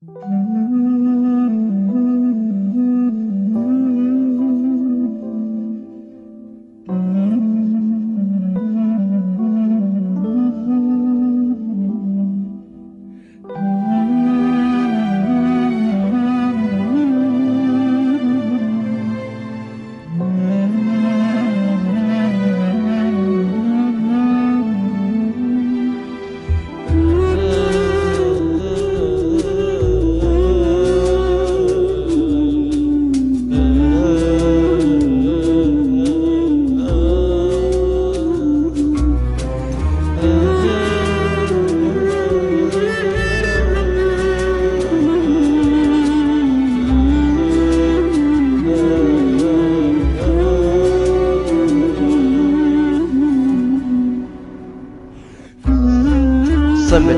صمت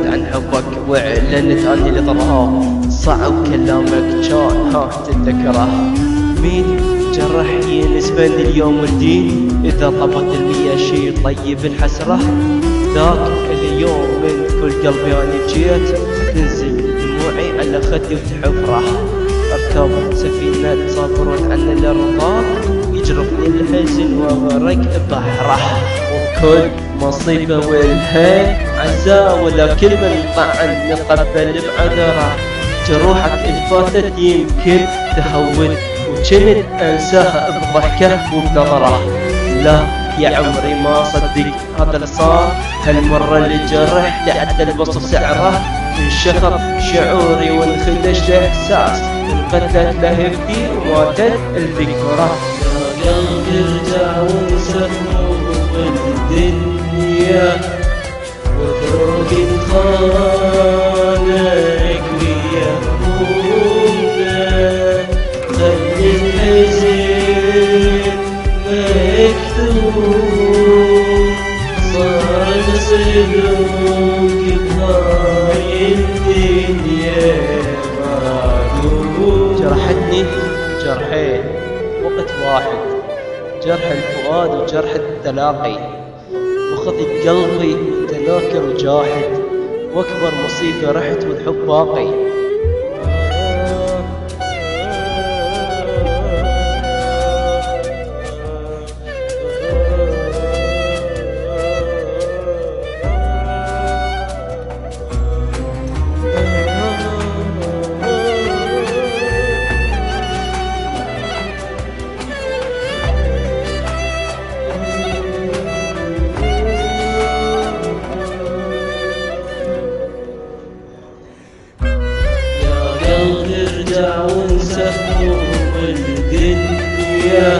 عن حبك واعلنت عني الاضراب، صعب كلامك كان تتذكره. مين جرح ينسبني اليوم والدين، اذا طبت المية شي طيب الحسرة. ذاك اليوم من كل قلبي انا جيت، تنزل دموعي على خدي وتحفره. اركب سفينة صبر عن الارضاء، يجرفني الحزن وغرق بحره. وكل مصيبة والهين عزاء، ولا كل من طعن نقبل بعذره. جروحك الفاتت يمكن تهون، وكنت انساها بضحكه وبنظره. لا يا عمري ما صدق هذا اللي صار، هالمرة اللي جرح تعدى البصر سعره. انشخط شعوري وانخدش الاحساس، انقتلت لهفتي وماتت الذكرى. يا قلبي ارجع وانسى هموم الدنيا، واترك خانك ويا همومنا. خلي الحزن مكتوب، صار صدوق بهاي الدنيا معدوم. جرحتني جرحين وقت واحد، جرح الفؤاد وجرح التلاقي. وخذ قلبي تناكر وجاحد، واكبر مصيبة رحت والحب باقي. ارجع وانسى هموم الدنيا،